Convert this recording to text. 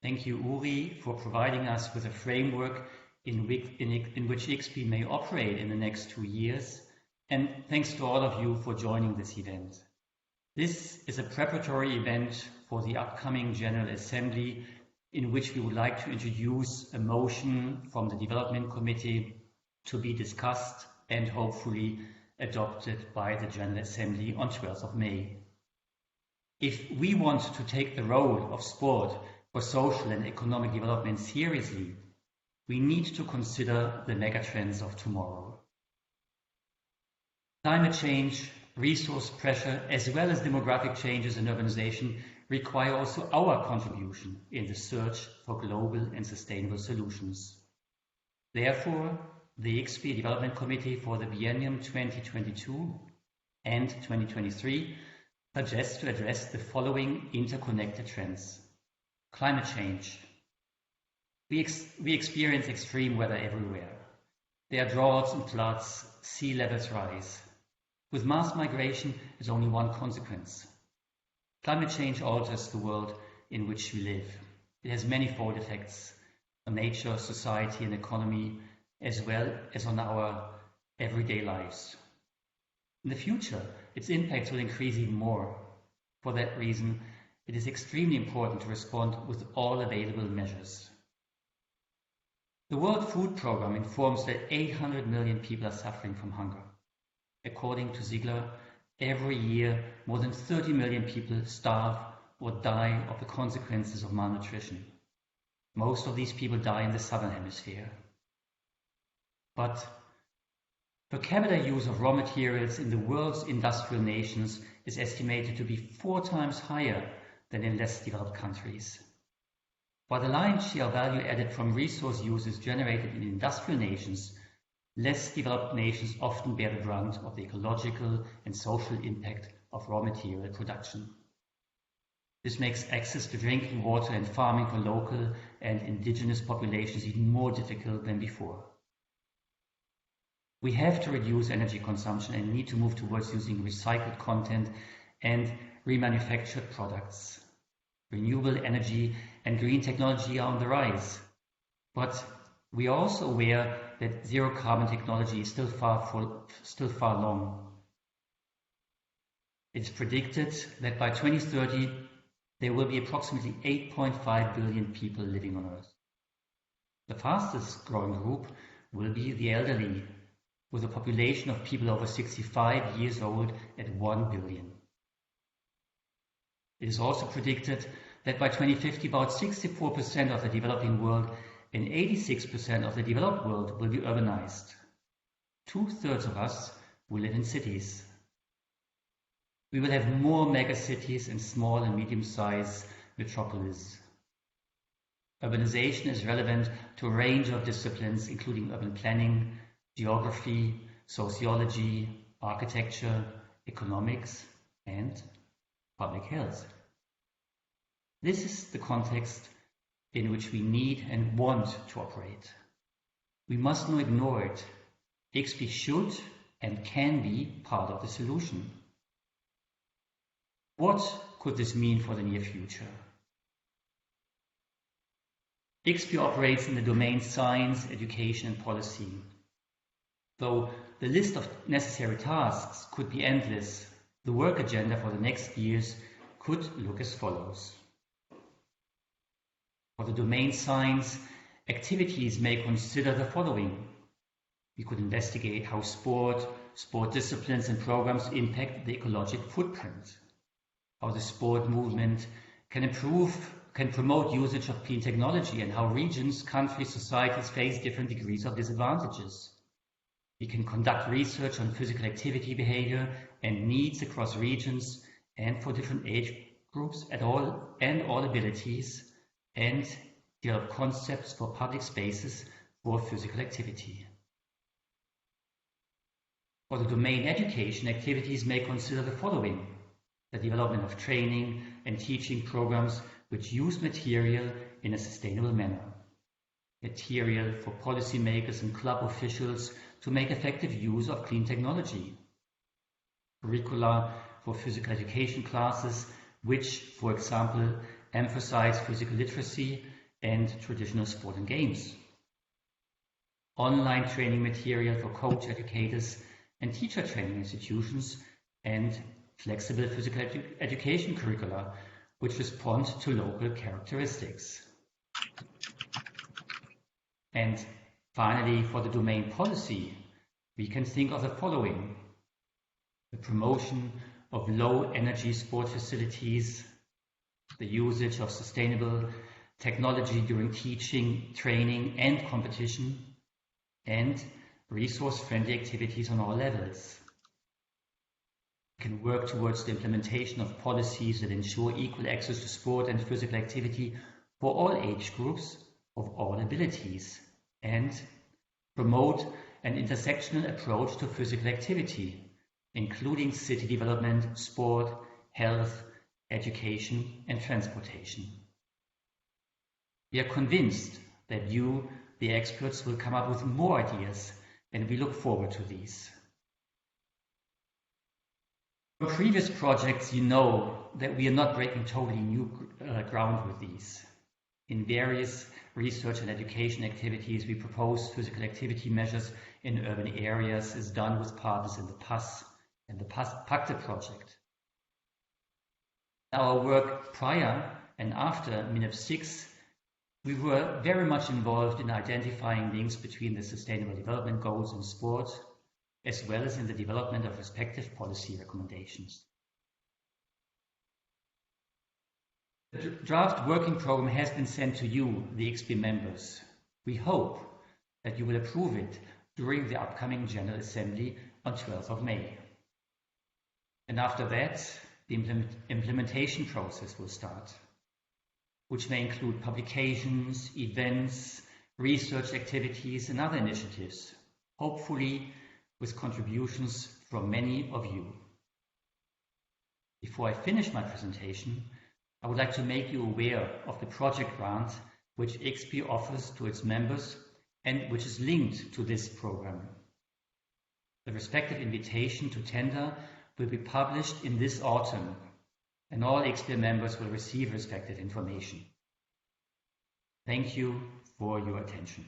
Thank you, Uri, for providing us with a framework in which ICSSPE may operate in the next 2 years. And thanks to all of you for joining this event. This is a preparatory event for the upcoming General Assembly, in which we would like to introduce a motion from the Development Committee to be discussed and hopefully adopted by the General Assembly on 12th of May. If we want to take the role of sport for social and economic development seriously, we need to consider the megatrends of tomorrow. Climate change, resource pressure, as well as demographic changes and urbanization require also our contribution in the search for global and sustainable solutions. Therefore, the ICSSPE Development Committee for the Biennial 2022 and 2023 suggests to address the following interconnected trends. Climate change. We experience extreme weather everywhere. There are droughts and floods, sea levels rise. With mass migration is only one consequence. Climate change alters the world in which we live. It has manifold effects on nature, society and economy, as well as on our everyday lives. In the future, its impact will increase even more. For that reason, it is extremely important to respond with all available measures. The World Food Programme informs that 800 million people are suffering from hunger. According to Ziegler, every year more than 30 million people starve or die of the consequences of malnutrition. Most of these people die in the southern hemisphere. But per capita use of raw materials in the world's industrial nations is estimated to be 4 times higher than in less developed countries. While the lion's share of value added from resource use is generated in industrial nations, less developed nations often bear the brunt of the ecological and social impact of raw material production. This makes access to drinking water and farming for local and indigenous populations even more difficult than before. We have to reduce energy consumption and need to move towards using recycled content and remanufactured products. Renewable energy and green technology are on the rise, but we are also aware that zero carbon technology is still far along. It's predicted that by 2030 there will be approximately 8.5 billion people living on Earth. The fastest growing group will be the elderly, with a population of people over 65 years old at 1 billion. It is also predicted that by 2050 about 64% of the developing world and 86% of the developed world will be urbanized. 2/3 of us will live in cities. We will have more megacities and small and medium-sized metropolises. Urbanization is relevant to a range of disciplines, including urban planning, geography, sociology, architecture, economics, and public health. This is the context in which we need and want to operate. We must not ignore it. ICSSPE should and can be part of the solution. What could this mean for the near future? ICSSPE operates in the domain science, education and policy. Though the list of necessary tasks could be endless, the work agenda for the next years could look as follows. For the domain science, activities may consider the following. We could investigate how sport disciplines and programs impact the ecological footprint, how the sport movement can promote usage of clean technology, and how regions, countries, societies face different degrees of disadvantages. We can conduct research on physical activity behavior and needs across regions and for different age groups and all abilities, and develop concepts for public spaces for physical activity. For the domain education, activities may consider the following: the development of training and teaching programs which use material in a sustainable manner, material for policymakers and club officials to make effective use of clean technology, curricula for physical education classes which, for example, emphasize physical literacy and traditional sport and games. Online training material for coach educators and teacher training institutions, and flexible physical education curricula which respond to local characteristics. And finally, for the domain policy, we can think of the following: the promotion of low-energy sport facilities, the usage of sustainable technology during teaching, training and competition, and resource-friendly activities on all levels. We can work towards the implementation of policies that ensure equal access to sport and physical activity for all age groups of all abilities, and promote an intersectional approach to physical activity, including city development, sport, health, education and transportation. We are convinced that you, the experts, will come up with more ideas, and we look forward to these. From previous projects, you know that we are not breaking totally new ground with these. In various research and education activities, we propose physical activity measures in urban areas as done with partners in the PAS and the PACTE project. In our work prior and after MINEP 6, we were very much involved in identifying links between the Sustainable Development Goals in sport, as well as in the development of respective policy recommendations. The draft working program has been sent to you, the ICSSPE members. We hope that you will approve it during the upcoming General Assembly on 12th of May. And after that, the implementation process will start, which may include publications, events, research activities and other initiatives, hopefully with contributions from many of you. Before I finish my presentation, I would like to make you aware of the project grant which ICSSPE offers to its members and which is linked to this program. The respective invitation to tender will be published in this autumn, and all ICSSPE members will receive respective information. Thank you for your attention.